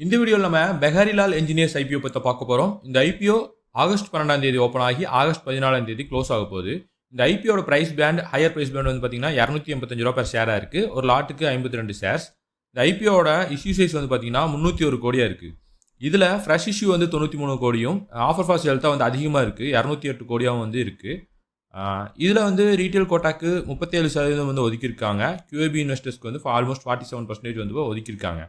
இந்த வீடியோவில் நம்ம பெஹரிலால் என்ஜினியர்ஸ் ஐபிஓ பற்றி பார்க்க போகிறோம். இந்த ஐபிஓ ஆகஸ்ட் 12ஆம் தேதி ஓப்பன் ஆகி ஆகஸ்ட் 14ஆம் தேதி க்ளோஸ் ஆக போகுது. இந்த ஐபிஓட price band higher price band வந்து பார்த்தீங்கன்னா ₹285 per ஷேராக இருக்குது. ஒரு லாட்டுக்கு 52 ஷேர்ஸ். இந்த ஐபிஓட இஷ்யூ சைஸ் வந்து பார்த்தீங்கன்னா 301 கோடியாக இருக்குது. இதில் ஃப்ரெஷ் இஷ்யூ வந்து 93 கோடியும், ஆஃபர் ஃபார் சேல் தான் வந்து அதிகமாக இருக்குது, 208 கோடியாகவும் வந்து இருக்குது. இதில் வந்து ரீட்டைல் கோட்டாக்கு 37% வந்து ஒதுக்கியிருக்காங்க. QAB இன்வெஸ்டர்ஸ்க்கு வந்து ஆல்மோஸ்ட் 47% வந்து ஒதுக்கியிருக்காங்க.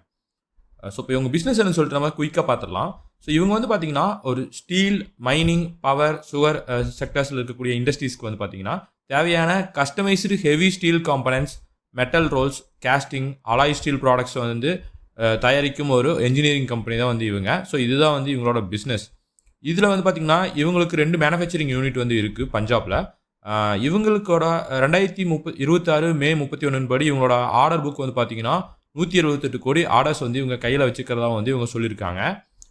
ஸோ இப்போ இவங்க பிஸ்னஸ் என்னன்னு சொல்லிட்டு நம்ம குயிக்காக பார்த்துடலாம். ஸோ இவங்க வந்து பார்த்தீங்கன்னா ஒரு ஸ்டீல், மைனிங், பவர், சுகர் செக்டர்ஸில் இருக்கக்கூடிய இண்டஸ்ட்ரீஸ்க்கு வந்து பார்த்தீங்கன்னா தேவையான customised heavy steel components, metal Rolle's, casting, alloy steel products வந்து தயாரிக்கும் ஒரு என்ஜினியரிங் கம்பெனி தான் வந்து இவங்க. ஸோ இதுதான் வந்து இவங்களோட பிஸ்னஸ். இதில் வந்து பார்த்தீங்கன்னா இவங்களுக்கு 2 மேனுஃபேக்சரிங் யூனிட் வந்து இருக்குது பஞ்சாபில். இவங்களுக்கோட 2026 மே 31 படி இவங்களோட ஆர்டர் புக் வந்து பார்த்தீங்கன்னா 178 கோடி ஆர்டர்ஸ் வந்து இவங்க கையில் வச்சுக்கிறதா வந்து இவங்க சொல்லியிருக்காங்க.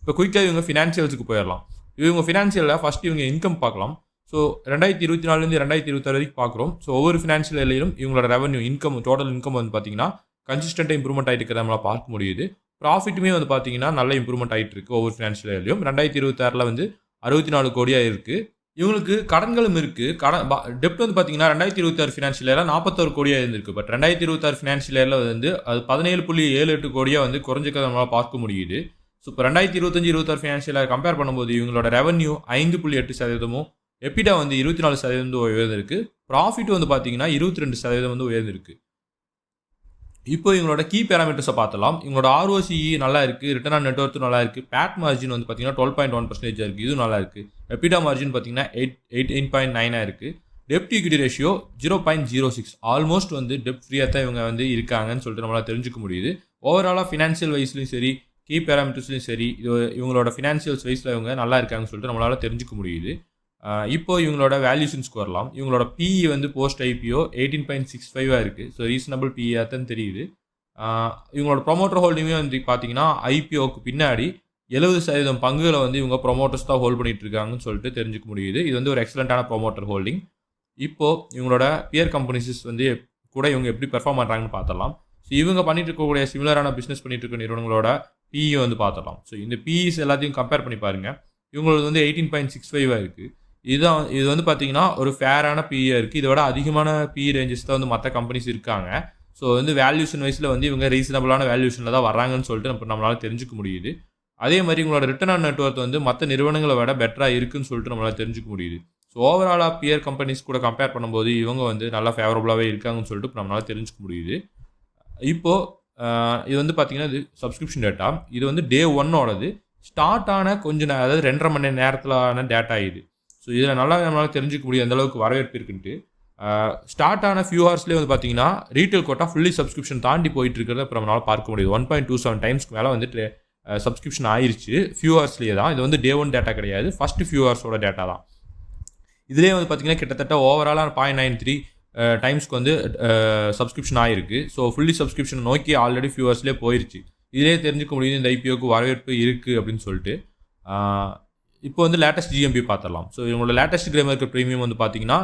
இப்போ குயிக்காக இவங்க ஃபினான்ஷியல்ஸுக்கு போயிடலாம். இவங்க ஃபினான்ஷியலில் ஃபஸ்ட்டு இவங்க இன்கம் பார்க்கலாம். ஸோ 2024 2026 வரைக்கும் பார்க்குறோம். ஸோ ஒவ்வொரு ஃபினான்ஷியல் இயர்லையும் இவங்களோட ரெவன்யூ இன்கம், டோட்டல் இன்கம் வந்து பார்த்தீங்கன்னா கன்சிஸ்டண்ட்டாக இம்ப்ரூவ்மெண்ட் ஆகிட்டு இருக்கிறத நம்மளால் பார்க்க முடியுது. ப்ராஃபிட்டுமே வந்து பார்த்தீங்கன்னா நல்ல இம்ப்ரூவ்மெண்ட் ஆகிட்டு இருக்கு ஒவ்வொரு ஃபினான்ஷியல் இயர்லையும். 2026 வந்து 64 கோடியாக இருக்குது. இவங்களுக்கு கடன்களும் இருக்குது. டெப்ட் வந்து பார்த்தீங்கன்னா 2026 ஃபினான்ஷியல் இயரில் 41 கோடியாக இருந்திருக்கு. பட் 2026 ஃபினான்ஷியல் இயரில் வந்து அது 17.78 கோடியாக வந்து குறைஞ்சிக்கிறத நம்மளால் பார்க்க முடியுது. ஸோ இப்போ 2025-26 ஃபினான்ஷியல் இயர் கம்பேர் பண்ணும்போது இவங்களோட ரெவன்யூ 5.8%, எபிடா வந்து 24% உயர்ந்திருக்கு. ப்ராஃபிட் வந்து பார்த்தீங்கன்னா 22% வந்து உயர்ந்திருக்கு. இப்போ இவங்களோட கீ பேராமீட்டர்ஸை பார்த்தலாம். இவங்களோட ROCE நல்லா இருக்குது, ரிட்டர்ன் ஆன் நெட் ஒர்த் நல்லா இருக்குது, பேட் மார்ஜின் வந்து பார்த்தீங்கன்னா 12.1% இருக்குது, இதுவும் நல்லா இருக்குது. எபிடா மார்ஜின் பார்த்தீங்கன்னா 8.9 இருக்குது. டெப்ட் ஈக்விட்டி ரேஷியோ 0.06, ஆல்மோஸ்ட் வந்து டெப்ட் ஃப்ரீயாக தான் இவங்க வந்து இருக்காங்கன்னு சொல்லிட்டு நம்மளால் தெரிஞ்சுக்க முடியுது. ஓவராலாக ஃபினான்ஷியல் வைஸ்லையும் சரி, கீ பேராமீட்டர்ஸ்லையும் சரி, இவங்களோட ஃபினான்ஷியல்ஸ் வைஸில் இவங்க நல்லா இருக்காங்கன்னு சொல்லிட்டு நம்மளால் தெரிஞ்சுக்க முடியுது. இப்போ இவங்களோட வேல்யூஷன்ஸ்க்கு வரலாம். இவங்களோட PE வந்து போஸ்ட் IPO 18.65 இருக்குது. ஸோ ரீசனபிள் PE தான் தெரியுது. இவங்களோட ப்ரொமோட்டர் ஹோல்டிங்குமே வந்து பார்த்தீங்கன்னா IPOக்கு பின்னாடி 70% பங்குகளை வந்து இவங்க ப்ரொமோட்டர்ஸ் தான் ஹோல்ட் பண்ணிட்டு இருக்காங்கன்னு சொல்லிட்டு தெரிஞ்சுக்க முடியுது. இது வந்து ஒரு எக்ஸலண்ட்டான ப்ரொமோட்டர் ஹோல்டிங். இப்போது இவங்களோட பியர் கம்பெனிஸ் வந்து கூட இவங்க எப்படி பெர்ஃபார்ம் பண்ணுறாங்கன்னு பார்த்தலாம். ஸோ இவங்க பண்ணிட்டு இருக்கக்கூடிய சிமிலரான பிஸ்னஸ் பண்ணிட்டு இருக்க நிறுவனங்களோட PE வந்து பார்த்தலாம். ஸோ இந்த PEs எல்லாத்தையும் கம்பேர் பண்ணி பாருங்கள். இவங்களது வந்து 18.65 இருக்குது. இது வந்து பார்த்தீங்கன்னா ஒரு ஃபேரான PE இருக்குது. இதோட அதிகமான PE ரேஞ்சஸ் தான் வந்து மற்ற கம்பெனிஸ் இருக்காங்க. ஸோ வந்து வேல்யூஷன் வைஸில் வந்து இவங்க ரீசனபிளான வேல்யூஷனில் தான் வராங்கன்னு சொல்லிட்டு நம்மளால் தெரிஞ்சுக்க முடியுது. அதே மாதிரி இவங்களோட ரிட்டர்ன் ஆன் நெட் ஒர்த் வந்து மற்ற நிறுவனங்களை விட பெட்டராக இருக்குன்னு சொல்லிட்டு நம்மளால் தெரிஞ்சுக்க முடியுது. ஸோ ஓவராலாக பியர் கம்பெனிஸ் கூட கம்பேர் பண்ணும்போது இவங்க வந்து நல்லா ஃபேவரபுளாகவே இருக்காங்கன்னு சொல்லிட்டு நம்மளால் தெரிஞ்சுக்க முடியுது. இப்போது இது வந்து பார்த்தீங்கன்னா இது சப்ஸ்கிரிப்ஷன் டேட்டா. இது வந்து டே 1ஓடது ஸ்டார்ட் ஆன அதாவது 2.5 மணி நேரத்திலான டேட்டா இது. ஸோ இதில் நல்லா நம்மளால் தெரிஞ்சுக்க முடியும் எந்தளவுக்கு வரவேற்பு இருக்குன்ட்டு. ஸ்டார்ட் ஆன ஃபியூ ஹவர்ஸ்லேயே வந்து பார்த்தீங்கன்னா ரீட்டைல் கோட்டா ஃபுல்லி சப்ஸ்கிரிப்ஷன் தாண்டி போயிட்டு இருக்கிறத அப்புறம் நம்மளால் பார்க்க முடியுது. 1.27 டைம்ஸ்க்கு மேலே வந்துட்டு சப்ஸ்கிரிப்ஷன் ஆயிடுச்சு ஃபியூ ஹவர்ஸ்லேயே தான். இது வந்து டே 1 டேட்டா கிடையாது, ஃபஸ்ட்டு ஃபியூ ஹவர்ஸோட டேட்டா தான். இதிலே வந்து பார்த்தீங்கன்னா கிட்டத்தட்ட ஓவராலாக 0.93 டைம்ஸ்க்கு வந்து சப்ஸ்கிரிப்ஷன் ஆகிருக்கு. ஸோ ஃபுல்லி சப்ஸ்கிரிப்ஷன் நோக்கி ஆல்ரெடி ஃபியூ ஹவர்ஸ்லேயே போயிடுச்சு. இதிலே தெரிஞ்சுக்க முடியுது இந்த IPOக்கு வரவேற்பு இருக்குது அப்படின்னு சொல்லிட்டு. இப்போ வந்து லேட்டஸ்ட் GMP பார்த்துடலாம். ஸோ இவங்களோட லேட்டஸ்ட் கிரே மார்க்கெட் ப்ரீமியம் வந்து பார்த்தீங்கன்னா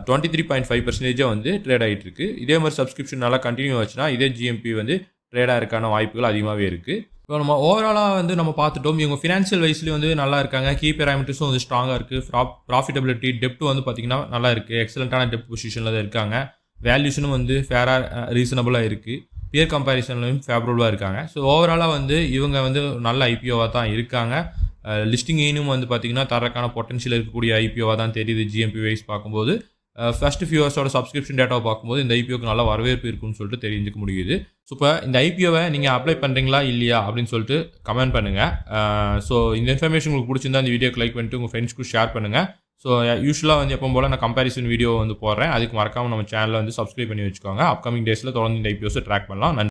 23.5% வந்து ட்ரேட் ஆகிட்டு இருக்கு. இதே மாதிரி சப்ஸ்கிரிப்ஷன் நல்லா கண்டினியூ ஆச்சுன்னா இதே GMP வந்து ட்ரேடாக இருக்கான வாய்ப்புகள் அதிகமாகவே இருக்குது. இப்போ நம்ம ஓவராலாக வந்து நம்ம பார்த்துட்டோம். இவங்க ஃபினான்ஷியல் வைஸ்லேயும் வந்து நல்லா இருக்காங்க. கீ பேராமீட்டர்ஸும் வந்து ஸ்ட்ராங்காக இருக்குது. ப்ராஃபிட்டபிலிட்டி, டெப்ட் வந்து பார்த்தீங்கன்னா நல்லா இருக்குது. எக்ஸலண்ட்டான டெப்ட் பொசிஷனில் தான் இருக்காங்க. வேல்யூஷனும் வந்து ஃபேராக ரீசனபுளாக இருக்குது. பியர் கம்பேரிசன்லையும் ஃபேவரபுளாக இருக்காங்க. ஸோ ஓவராலாக வந்து இவங்க வந்து நல்ல IPOவாக தான் இருக்காங்க. லிஸ்டிங் இன்னும் வந்து பார்த்தீங்கன்னா தரக்கான பொட்டன்ஷியல் இருக்கக்கூடிய IPOவாக தான் தெரியுது GMP வைஸ் பார்க்கும்போது. ஃபஸ்ட்டு ஃபியூ ஹவர்ஸோட சப்ஸ்கிரிப்ஷன் டேட்டாவை பார்க்கும்போது இந்த IPOக்கு நல்ல வரவேற்பு இருக்குன்னு சொல்லிட்டு தெரிஞ்சுக்க முடியுது. ஸோ இப்போ இந்த IPOவை நீங்கள் அப்ளை பண்ணுறீங்களா இல்லையா அப்படின்னு சொல்லிட்டு கமெண்ட் பண்ணுங்கள். ஸோ இந்த இன்ஃபர்மேஷன் உங்களுக்கு பிடிச்சிருந்தா இந்த வீடியோக்கு லைக் பண்ணிட்டு உங்கள் ஃப்ரெண்ட்ஸ்க்கு ஷேர் பண்ணுங்கள். ஸோ யூஸ்வலாக வந்து எப்போ போல் நான் கம்பேரிசன் வீடியோ வந்து போடுறேன். அதுக்கு மறக்காமல் நம்ம சேனலை வந்து சப்ஸ்கிரைப் பண்ணி வச்சுக்கோங்க. அப்கமிங் டேஸில் தொடர்ந்து இந்த IPOஸை ட்ராக் பண்ணலாம். நன்றி.